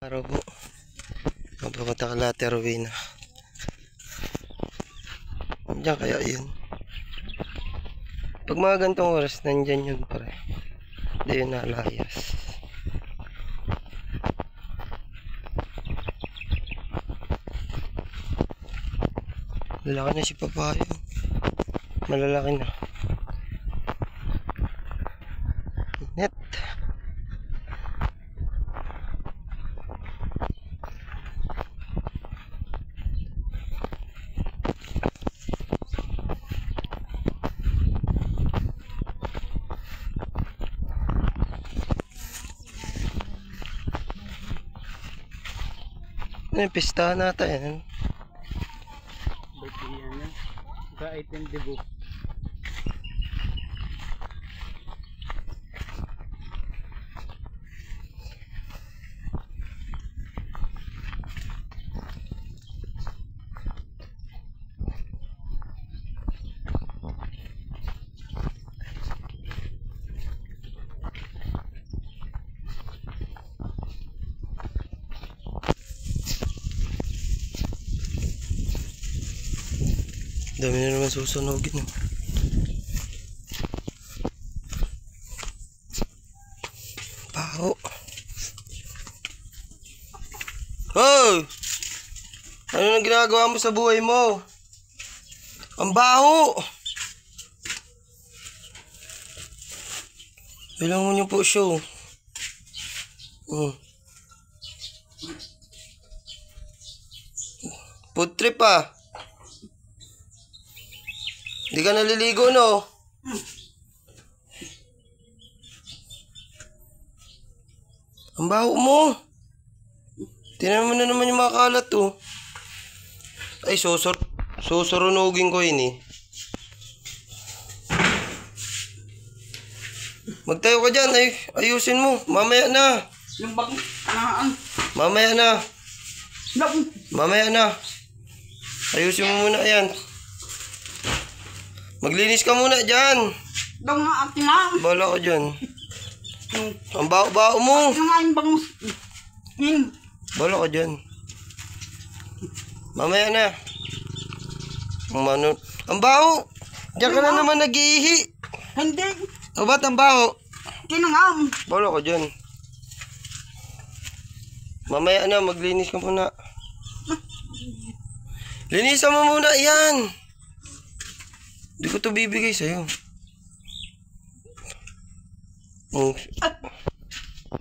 Araw po, mapapunta ka lahat Rowena. Diyan kaya yun. Pag mga gantong oras, nandyan yun pare. Hindi yun nalayas. Lalaki na si Papayo. Malalaki na. Net. Pistahan natin yan. Birthday yan yan. Ka-item debut. Dami na naman susunogin. Baho. Hoy! Ano nang ginagawa mo sa buhay mo? Ang baho! Ilang mo niyo po show. Food trip ah. Hindi ka naliligo, no? Ang baho mo. Tingnan mo na naman yung mga kalat, oh. Ay, susurunugin ko yun, eh. Magtayo ka dyan, ay. Ayusin mo. Mamaya na. Yung bag, anaan. Mamaya na. Naku. Mamaya na. Ayusin mo muna yan. Maglinis ka muna dyan. Daw nga akin na. Bala ka dyan. Ang baho-baho mo. Ano nga yung bangus. Bala ka dyan. Mamaya na. Ang baho. Diyan ka na naman nag-iihi. Hindi. O ba't ang baho? Kinangam. Bala ka dyan. Mamaya na, maglinis ka muna. Linisan mo muna yan. Hindi ko ito bibigay sa'yo.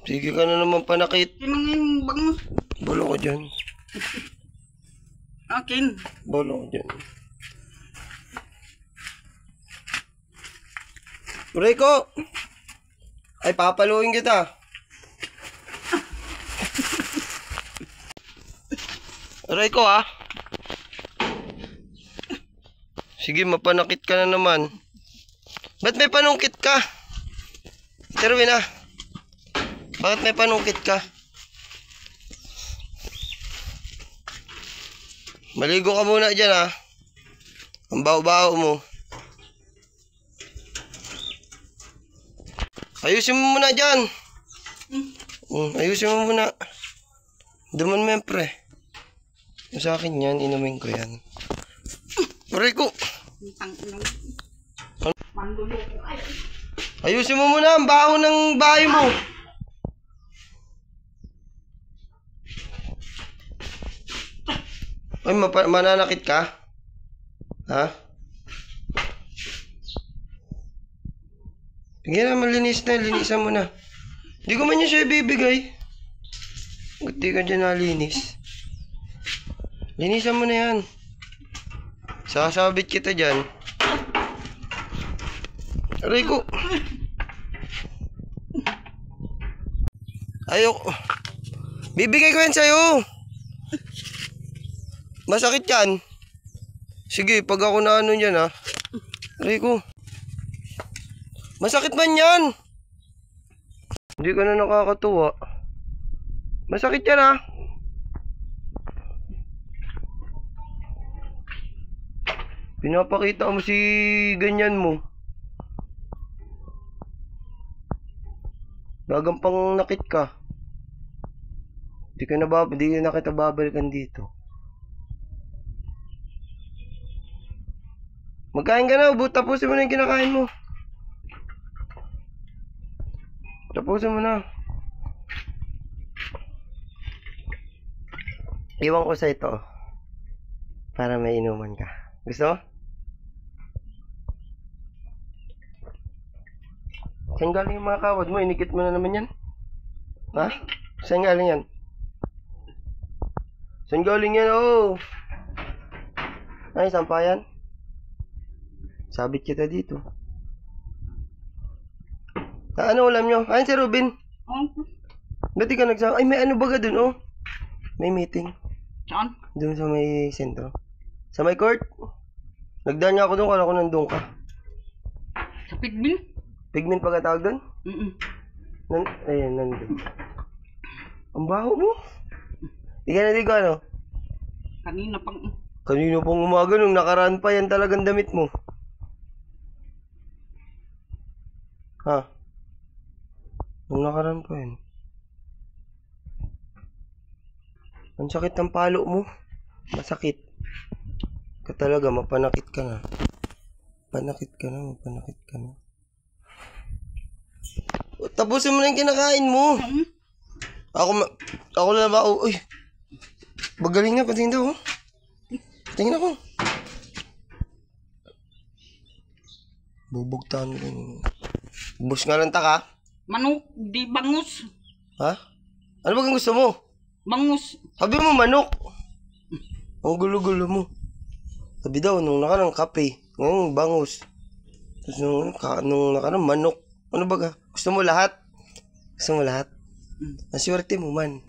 Sige ka na naman panakit. Kinang yung bangus. Bala ka dyan. Akin. Bala ka dyan. Rico! Ay, papaluin kita. Rico, ah. Sige, mapanakit ka na naman. Ba't may panungkit ka? Terwin, ah. Bakit may panungkit ka? Maligo ka muna dyan, ah. Ang baho-baho mo. Ayusin mo muna dyan. Ayusin mo muna. Duman mo yan, pre. Sa akin yan, inumin ko yan. Rico! Ayusin mo muna ang baho ng bahay mo. Ay, mananakit ka? Ha? Tingnan naman, linis na. Linisan mo na. Hindi ko man yun siya ibibigay. Hindi ka dyan nalinis. Linisan mo na yan. Sasabit kita dyan. Rico. Ayoko. Bibigay ko yan sa'yo. Masakit yan. Sige, pag ako na ano yan, ha. Rico. Masakit man yan. Hindi ka na nakakatuwa. Masakit yan, ha. Pinapakita mo si ganyan mo. Gagampang nakit ka. Di na kita babalikan dito. Magkain ka na, tapusin mo na yung kinakain mo. Tapusin mo na. Iwan ko sa ito. Para may inuman ka. Gusto mo? Saan galing yung mga kawad mo? Inikit mo na naman yan? Ha? Saan galing yan? Saan galing yan? Oh! Ay, saan pa yan? Sabit kita dito. Ano ulam nyo? Ayun si Ruben. Ba't di ka nagsama? Ay, may ano baga dun, oh. May meeting. Saan? Dun sa may sentro. Sa may court. Nagdaan niya ako dun, kala ko nandun ka. Sa Pigmin? Pigment pagkatawag dun? Ayan, nandun. Ang baho mo. Di ka na di ko, ano? Kanina pang umaga, nung nakaraan pa yan talagang damit mo. Ha? Nung nakaraan pa yan. Ang sakit ng palo mo. Masakit. Ka talaga, mapanakit ka na. Mapanakit ka na. Tapusin mo na yung kinakain mo. Ako na ba? Uy. Bagaling na, patingin daw. Patingin ako. Bubugtahan ko. Bus nga lang taka. Manok, di bangus. Ha? Ano ba gusto mo? Bangus. Sabi mo manok. Ang gulo-gulo mo. Sabi daw, nung nakarang kape. Ngayon, bangus. Tapos nung nakarang manok. Ano ba ka? Gusto mo lahat? Ang swerte mo man.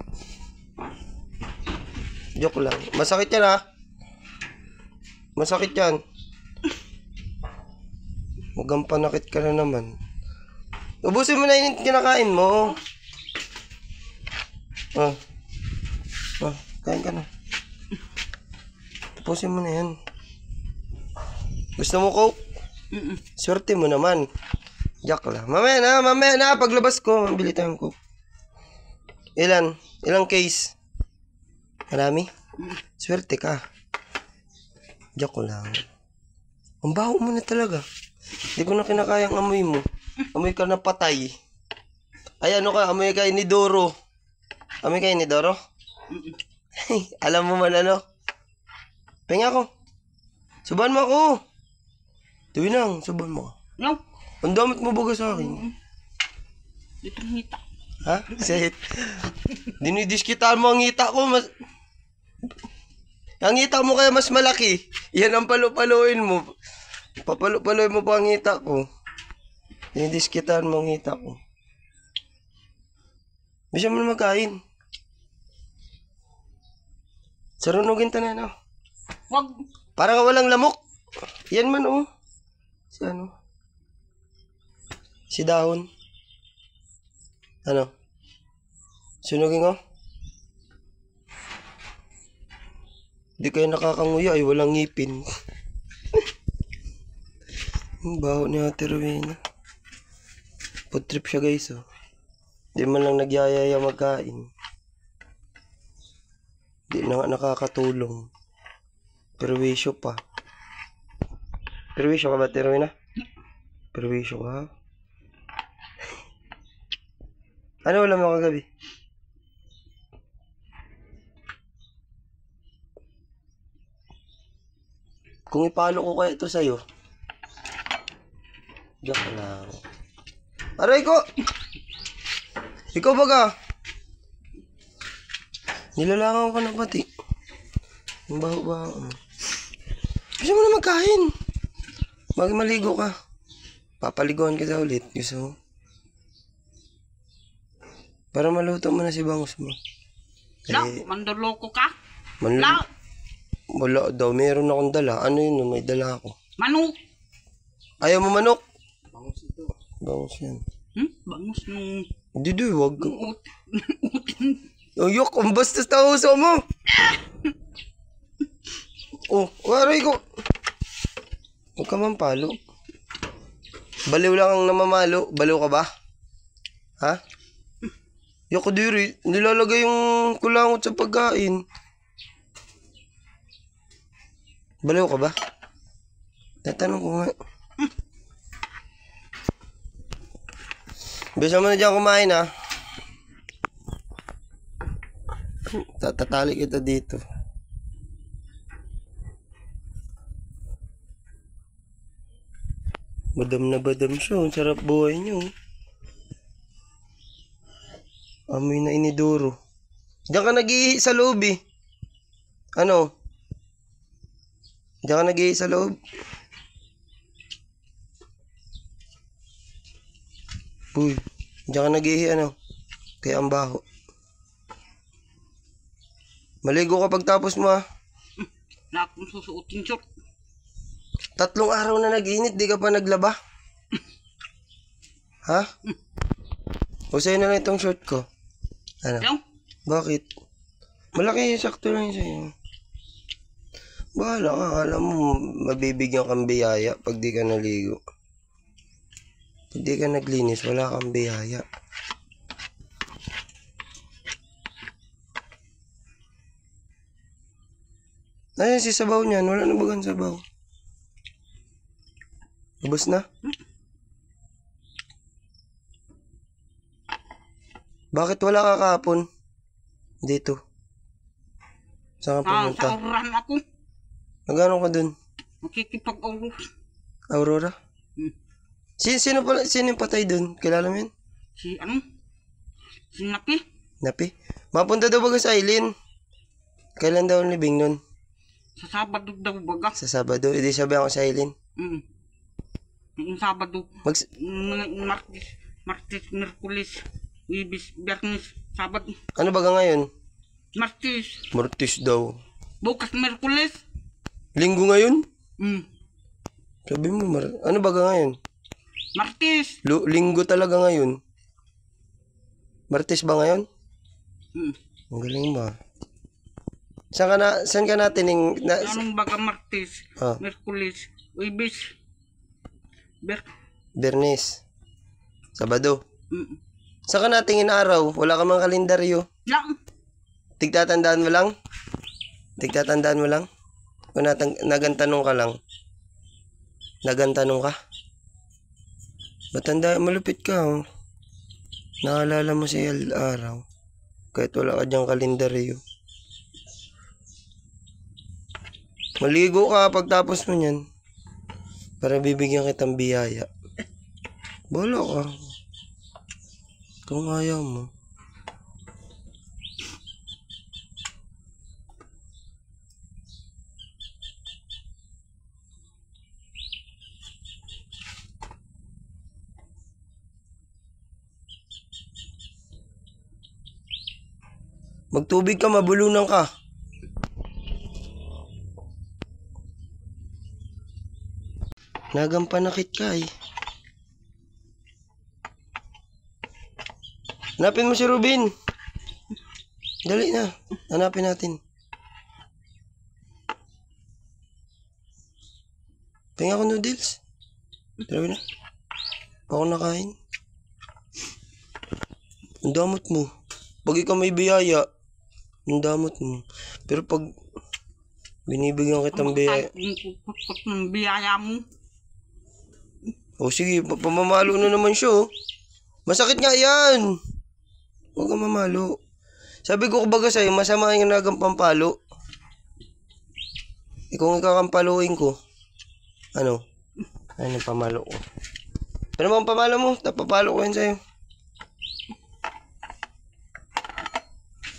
Joke lang. Masakit yan, ha? Masakit yan. Magampanakit ka na naman. Ubusin mo na yung kinakain mo. Kain ka na. Tapusin mo na yan. Gusto mo coke? Swerte mo naman. Joke lang. Mamaya na. Paglabas ko, mabili tayong coke. Ilang case? Marami? Swerte ka. Joke lang. Ang baho mo na talaga. Hindi ko na kinakayang amoy mo. Amoy ka na patay. Ay, ano ka? Amoy ka ni Doro. Amoy ka ni Doro? Alam mo man ano? Penga ko. Suban mo ako. Tuwi nang, suban mo. No. Ang damit mo baga sa akin. Dito ngita. Ha? Say, dinidiskitaan mo ang ngita ko. Ang ngita mo kaya mas malaki. Yan ang palu-paluin mo. Papalu-paluin mo pa ang ngita ko. Dinidiskitaan mo ang ngita ko. Bisa mo na magkain. Sarunugin ta na, no? Wag. Parang walang lamok. Yan man, oh. Si ano? Si dahon. Ano? Sunugin ko? Di kayo nakakanguya ay walang ngipin. Ang baho ni Ate Rowena. Food trip siya guys, oh. Di man lang nagyayaya magkain. Di na nga nakakatulong. Perwisyo pa. Perwisyo ka ba, Ate Rowena? Perwisyo ka, ha? Ano ulam mo kagabi? Kung ipalo ko kaya ito sa'yo. Joke lang. Aray ko! Ikaw baga? Nilalangan ka na pati. Ang baho-baho. Gusto mo na magkain. Maligo ka. Papaliguan kita ulit. Gusto mo? Para maluto mo na si bangus mo. Mandoloko ka? La. Wala daw. Meron akong dala. Ano yun? May dala ako. Manok. Ayaw mo manok? Bangus ito. Bangus yan. Bangus nung... Hindi, wag ka. Ayok, ang bastos na uso mo. Oh, waray ko. Huwag ka mampalo. Baliw lang ang namamalo. Baliw ka ba? Ha? Yako diri, nilalagay yung kulangot sa pagkain. Baliw ka ba? Tatanong ko nga. Bisa mo na dyan kumain ha. Tatatali kita dito. Badam na badam siya. Ang sarap buhay niyo. Amoy na inidoro. Diyan ka nag-ihi sa loob eh. Ano? Diyan ka nag-ihi sa loob? Uy, diyan ka nag-ihi ano? Kaya ang baho. Maligo ka pagtapos mo ha. Na akong susuotin short. 3 araw na nag-init, di ka pa naglaba? Ha? O sa'yo na lang itong short ko. Ano? Yung? Bakit? Malaki, sakto lang yun sa'yo. Bahala ka, alam mo, mabibigyan kang biyaya pag di ka naligo. Pag di ka naglinis, wala kang biyaya. Ayan si sabaw niyan, wala na bagang sabaw. Ubus na? Bakit wala ka kahapon? Dito. Saan ka pumunta? Sa oran ako. Nagano ka dun? Makikipag-aurot. Aurora? Sino yung patay dun? Kilala mo yun? Si ano? Si Napi. Napi? Mapunta daw baga sa Aileen. Kailan daw ang libing nun? Sa Sabado daw baga. Sa Sabado? Hindi sabi ako sa Aileen. Yung Sabado. Martes, Merkulis, Wibis, Biyernes, Sabado. Ano baga ngayon? Martes. Martes daw. Bukas Merkulis. Linggo ngayon? Sabi mo, ano baga ngayon? Martes. Linggo talaga ngayon. Martes ba ngayon? Ang galing ba? Saan ka natin Anong baga Martes, Merkulis, Wibis, Bernes, Sabado. Saan ka natingin araw? Wala ka mang kalendaryo. Lang. Tigtatandaan mo lang? Tigtatandaan mo lang? O nagantanong ka lang? Nagantanong ka? Matanda, malupit ka oh. Naalala mo si araw. Kahit wala ka dyang kalendaryo. Maligo ka pagtapos mo niyan. Para bibigyan kitang biyaya. Bala ka. Kung ayaw mo. Magtubig ka, mabulunan ka. Nagampanakit ka eh. Hanapin mo si Rubin. Dali na. Hanapin natin. Tingnan ko noodles. Dalawa na. Pa ako nakain. Ang damot mo. Pag ikaw may biyaya, ang damot mo. Pero pag binibigyan kitang biyaya. Ang biyaya mo. O sige, pamamalo na naman siya oh. Masakit nga yan. Huwag kang mamalo. Sabi ko kumbaga sa'yo, masama yung nagampampalo. Kung ikakampaluin ko, ano? Ano yung pamalo ko? Ano bang pamalo mo? Tapapalo ko yan sa'yo.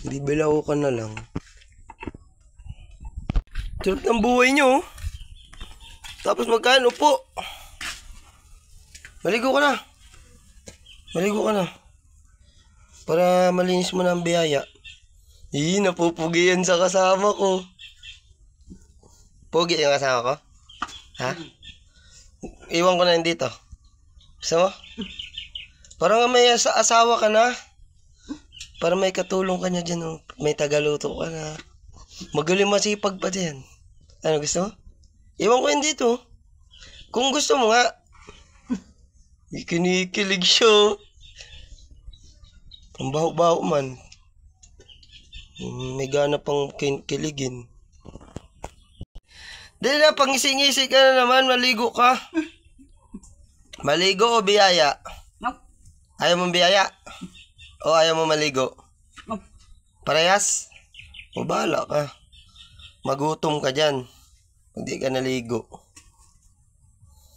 Hindi bilaw ka na lang. Sarap ng buhay nyo. Tapos magkano po? Maligo ka na. Maligo ka na. Para malinis mo na ang biyaya. Napupugi yan sa kasama ko. Pugi yung kasama ko? Ha? Iwan ko na yan dito. Gusto mo? Parang may asawa ka na. Para may katulong ka niya dyan. Oh. May tagaluto ka na. Magaling masipag pa dyan. Ano gusto mo? Iwan ko yan dito. Kung gusto mo nga. Kinikilig siya. Ang baho-baho man. May gana pang kiligin. Di na, pangising-ising ka na naman, maligo ka. Maligo o biyaya? No. Ayaw mong biyaya? O ayaw mo maligo? No. Parehas? O bahala ka. Magutom ka dyan. Hindi ka naligo.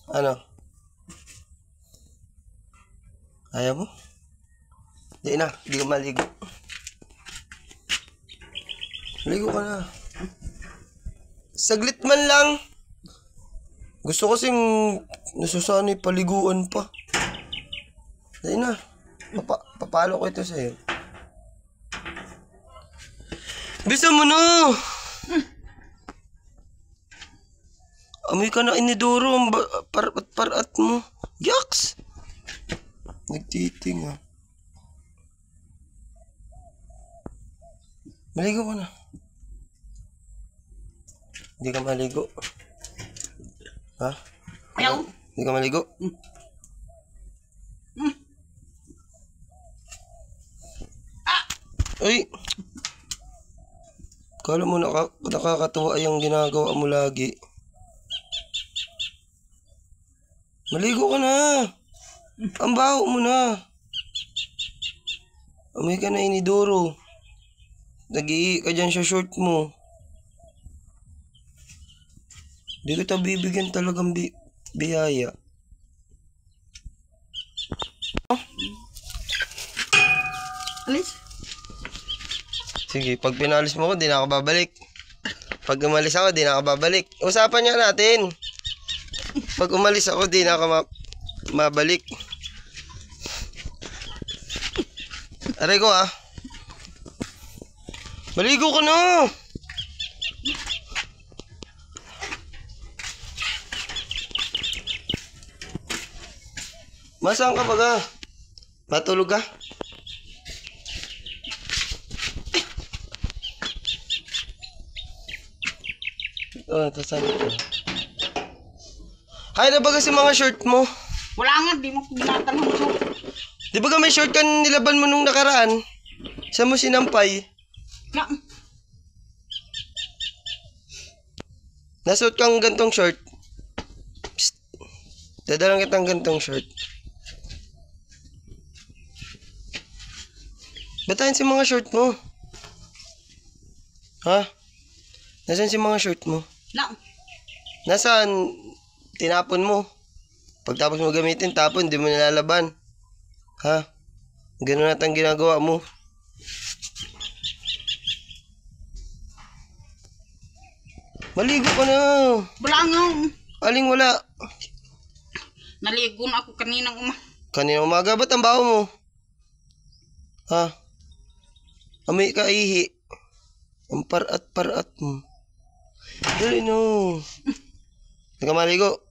Ano? Ayaw mo? Di na, hindi ka maligo. Maligo ka na. Saglit man lang. Gusto kasing nasusanay paliguan pa. Di na. Papalo ko ito sa'yo. Bisa mo na! Amoy ka na inidoro ang parat mo. Yaks! Nagtiting ah. Maligo ka na. Hindi ka maligo. Ha? Ayaw. Hindi ka maligo? Uy! Kala mo nakakatawa yung ginagawa mo lagi. Maligo ka na. Ang baho mo na. Amoy ka na inidoro. Nag-ii ka dyan sa short mo. Di kita bibigyan talagang biyaya. Alis. Sige, pag pinalis mo ako, di na ako babalik. Pag umalis ako, di na ako babalik. Usapan niya natin. Pag umalis ako, di na ako mabalik. Aray ko ah. Maligo ka na. Masaan ka baga? Matulog ka? Oh, tasan ko. Hay na baga si mga short mo? Wala nga, di mo binatanong so. Di ba may short ka nilaban mo nung nakaraan? Saan mo sinampay? Na. Nasuot kang gantong short. Psst. Dadalang kitang gantong short. Batain si mga short mo. Ha? Nasaan si mga short mo? Na. Nasaan? Tinapon mo. Pagtapos mo gamitin, tapon, di mo nilalaban. Ha? Ganun natang ginagawa mo. Maligo ka na. Wala nga. Aling wala. Naligo na ako kaninang Kanina umaga, ba't ang baho mo? Ha? Amoy ka ihi. Ang parat mo. Dali no. Hindi ka maligo.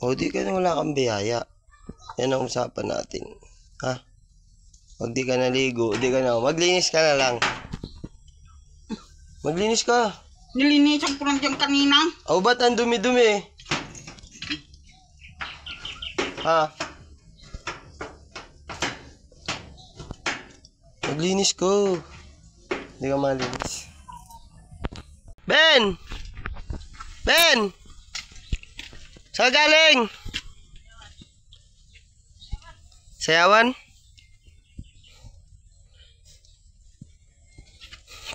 O di ka na wala kang biyaya. Yan ang usapan natin. Ha? Pag di ka naligo, di ka na. Maglinis ka na lang. Maglinis ka. Nilinisan ko lang dyan kanina. O ba't ang dumi-dumi? Ha? Maglinis ko. Hindi ka malinis. Ben! Ben! Saan ka galing? Sayawan?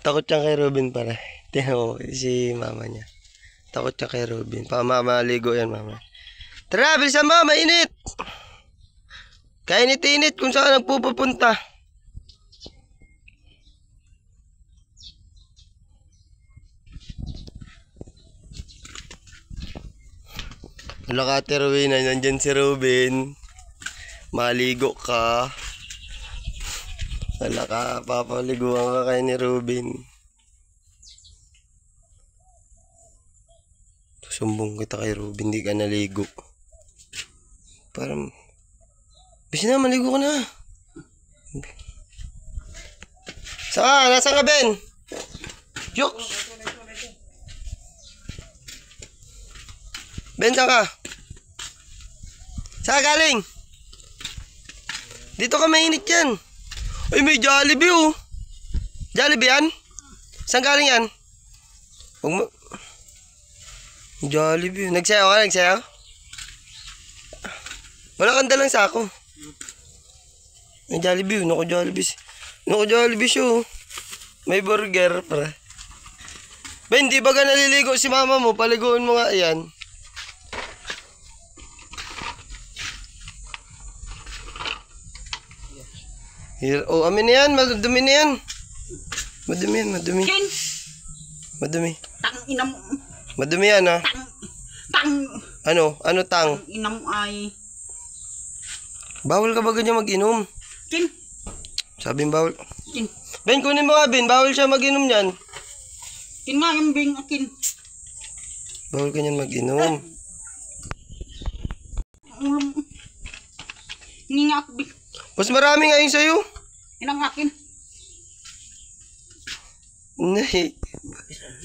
Takot siya kay Robin para. Tingnan mo si mama niya. Takot siya kay Robin. Mamaligo yan mama. Tara, bilisan mo, mainit! Kainit-init kung saan nagpupunta. Wala ka, Ate Rowena. Nandyan si Robin. Maligo ka. Wala ka. Papaliguan ka kay ni Robin. Sumbong kita kay Robin. Hindi ka naligo. Parang... Bisa na, maligo ka na. Saan? Nasaan ka, Ben? Yok! Ben, saan ka? Saan ka galing? Dito ka mainit yan. Ay, may Jollibee oh. Jollibee yan? Saan galing yan? Huwag mo... Jollibee. Nagsayaw ka? Nagsayaw? Wala kang dalang sako. May Jollibee. Naku Jollibee. Naku Jollibee siya oh. May burger para. Ben, di ba ka naliligo si mama mo? Paliguan mo nga yan. Here, oh, amin na yan. Madumi na yan. Madumi yan, madumi. Ken, Madumi. tang ina mo. Madumi yan ha. Tang Ano? Ano tang? ina mo ay. Bawal ka ba ganyan mag-inom? Ken, Sabing bawal. ken. Ben, kunin mo nga Ben. Bawal siya mag-inom yan. Ken nga yung bing akin. Bawal ka niyan mag-inom. Hindi nga ako bing. Mas marami nga yun sa'yo. Inang akin. Hindi.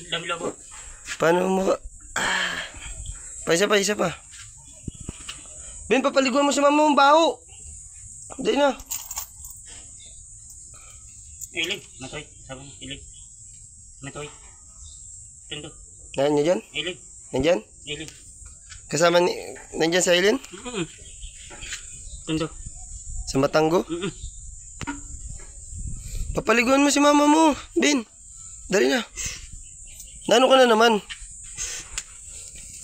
Dami labo. Paano mo ka... Ah. Isa pa. Ben, papaliguan mo sa mama mong baho. Hindi na. Ilig, matoy. Sabon, ilig. Matoy. Tendo. Nandiyan dyan? Ilig. Nandyan? Ilig. Kasama ni... Nandyan sa Eileen? Tendo. Sa Matanggo? Papaliguan mo si mama mo. Ben, dali na. Nano ka na naman?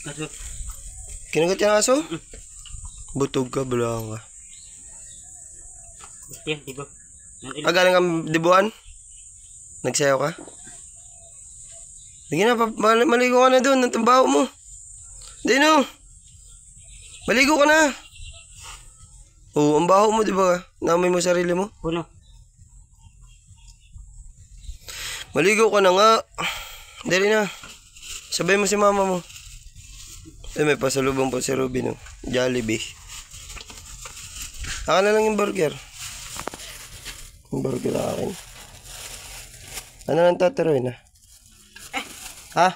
Aso. Kinagat yung aso? Butog ka, bulang ka. Yan, diba? Galing kang dibuan? Nagsayaw ka? Sige na, maligo ka na doon. Ang tambaho mo. Di no. Maligo ka na. Oo, ang baho mo, di ba? Namoy mo sarili mo. Puno. Maligo ka na nga. Dali na. Sabay mo si mama mo. Eh, may pasalubong po si Ruby, no? Jollibee. Akin na lang yung burger. Yung burger akin. Ano lang tataroin, ha? Ha?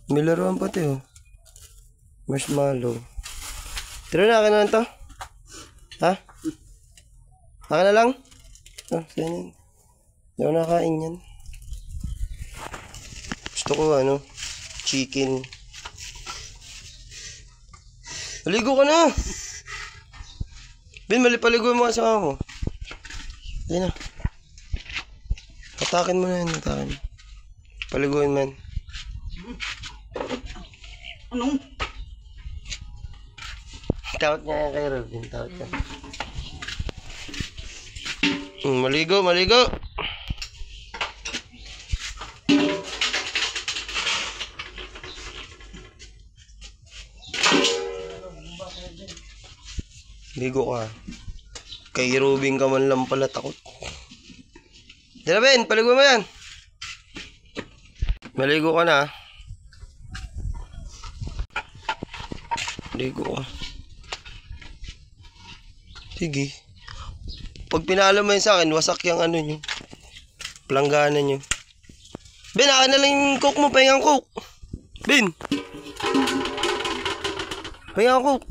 May laruan pati, oh. Marshmallow. Tira na, akin na lang to. Ha? Akin na lang? Oh, ganyan. Hindi ako nakain yan. Gusto ko, ano, chicken. Maligo ka na! Ben, malipaligo mo sa mama mo. Hindi na. Hatakin mo na yun, hatakin. Paliguin man. Ano? Tawad nga yan kay Robin, tawad ka. Maligo, maligo! Ligo ka. Kay Robin ka man lang pala takot. Dila Ben, paligo mo yan. Maligo ka na. Ligo ka. Sige. Pag pinalo mo yun sa akin, wasak yung ano nyo. Planggana nyo. Ben, akin na lang yung coke mo. Pahingang coke. Ben. Pahingang coke.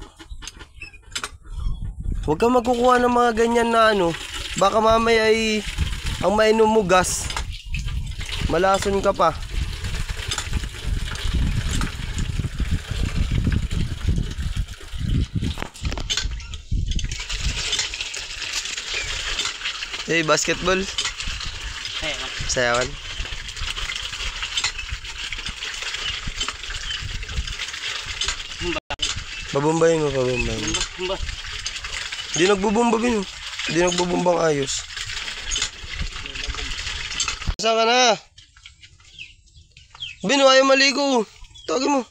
Huwag kang magkukuha ng mga ganyan na ano. Baka mamaya ay ang mainom mo gas. Malason ka pa. Hey, basketball. Sayawan. Babombayin mo, babombayin mo. Bumba. Hindi nagbubomba, Bin. Hindi nagbubombang ayos. Saan ka na? Bin, ayaw maligo. Tawagin mo.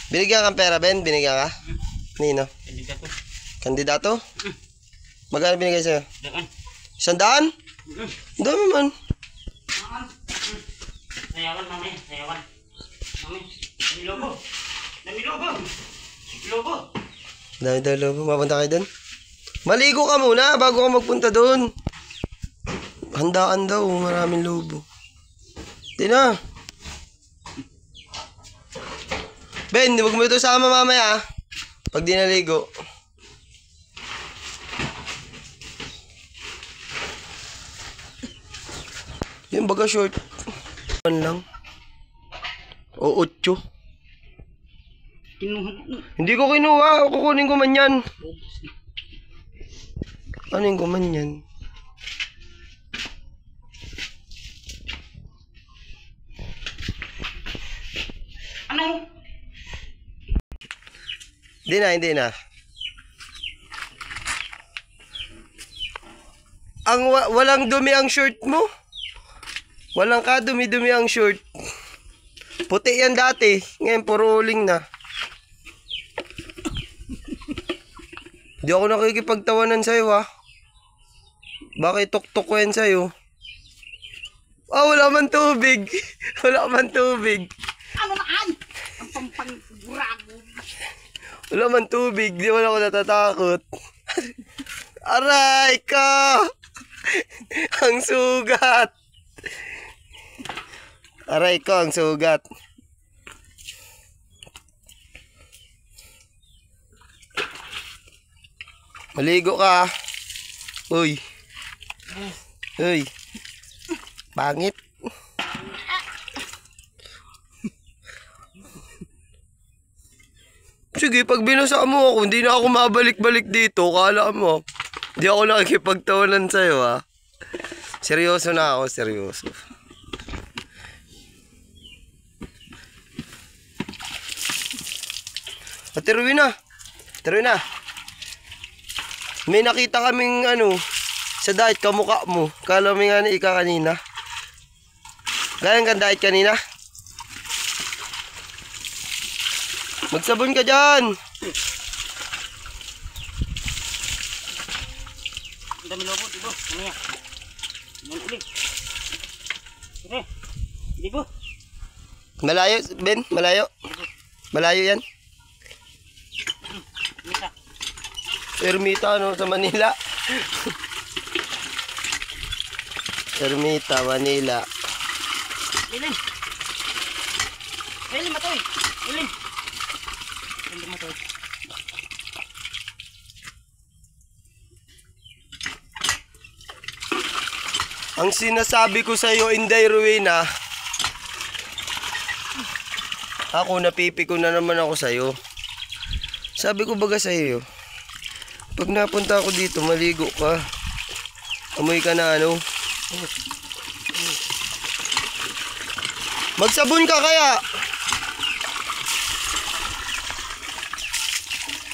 Binigyan kang pera, Ben? Binigyan ka? Nino? Kandidato. Kandidato? Magkano binigay sa'yo? Daan. 100? Ang dami man. Sayawan, mami. Sayawan. Mami. Dami lobo. Dami lobo. Lobo. Dami daw lobo. Mapunta kayo doon? Maligo ka muna bago ka magpunta doon. Handaan daw. Maraming lobo. Di na. Ben, huwag mo ito sama mamaya, pag di naligo. Yung baga short. Ano lang? O 8. Kinuha. Hindi ko kinuha. Kukunin ko man yan. Kukunin ko man yan. Ano? Hindi na, hindi na. Walang dumi ang short mo. Walang kadumi-dumi ang short. Puti yan dati. Ngayon, puro uling na. Hindi ako nakikipagtawanan sa'yo, ha? Bakit tuktok ko yan sa'yo? Wala man tubig. Wala man tubig. Ano naan? Ang pampang-burago. Wala man tubig. Di wala ako natatakot. Aray ka! Ang sugat! Aray ko, ang sugat. Maligo ka. Uy. Uy. Pangit. Sige, pag binasa mo ako, hindi na ako mabalik-balik dito. Kala mo, hindi ako nakikipagtawanan sa'yo, ha? Seryoso na ako, seryoso. Tiruin na. Tiruin na. May nakita kaming sa diet kamukha mo. Kala mo nga na ika kanina. Galing kang diet kanina. Magsabon ka dyan. Ang dami lobo, dibo. Mamaya. Ang uli. Sige. Dibo. Malayo, Ben. Malayo. Malayo yan. Mita. Ermita, sa Manila. Ermita, Manila. Ilin. Ilin, matoy. Ilin. Ilin, matoy. Ang sinasabi ko sa iyo, Inday Rowena, ako napipiko na naman ako sa iyo. Sabi ko baga sa iyo, pag napunta ako dito, maligo ka. Amoy ka na Magsabon ka kaya.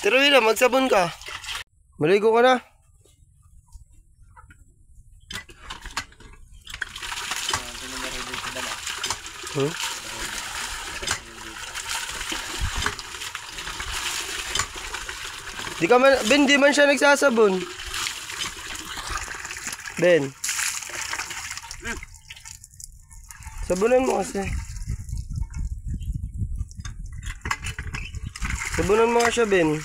Rowena, magsabon ka. Maligo ka na. Ben, di man siya nagsasabon. Ben. Sabunan mo kasi. Sabunan mo nga siya, Ben.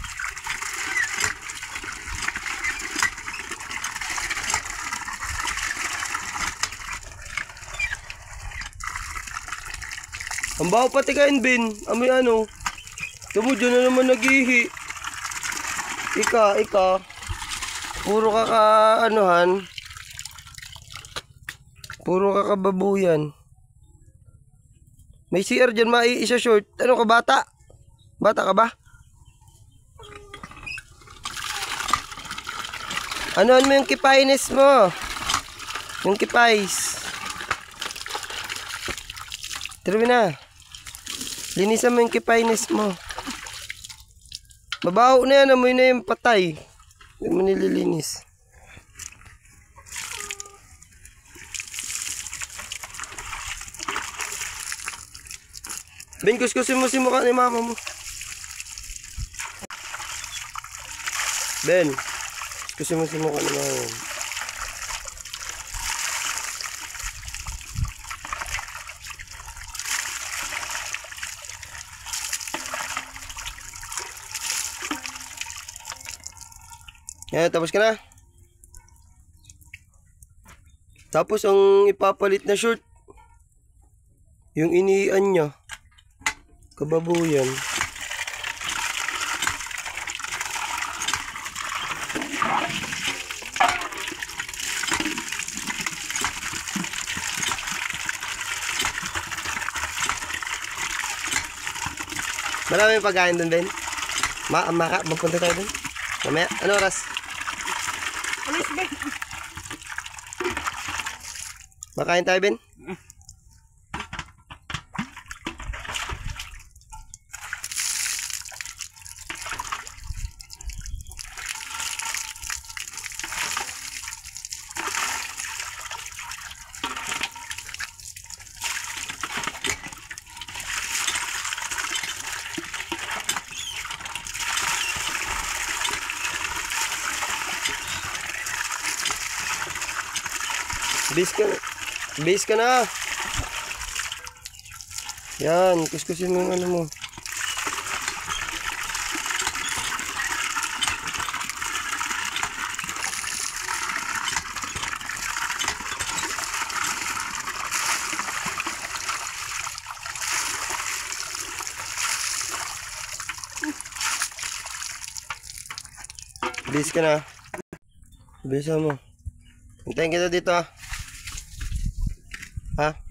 Ang baho pati kain, Ben. Amoy Tamo dyan na naman naghihi. Ika. Puro Puro kakababuyan. May CR dyan, isa short. Ano ka, bata? Bata ka ba? Anoan mo yung kipaynes mo? Yung kipais. Tirabi na. Linisan mo yung kipaynes mo. Mabaho na yan, amoy na yung patay. Hindi mo nililinis. Ben, kuskusin mo si mukha ni mama mo. Ben, kuskusin mo si mukha ni mama mo. Yan, tapos ka na. Tapos ang ipapalit na short, Yung iniian niya. Kababuyan. Maraming pagkain dun, Ben. Magpunta tayo dun. Mamaya, ano oras? Alis, Ben. Makain tayo, Ben? Base ka na. Yan, kuskusin mo yung ano mo. Base ka na. Bisa mo. Hintayin kita dito, ha. Ha?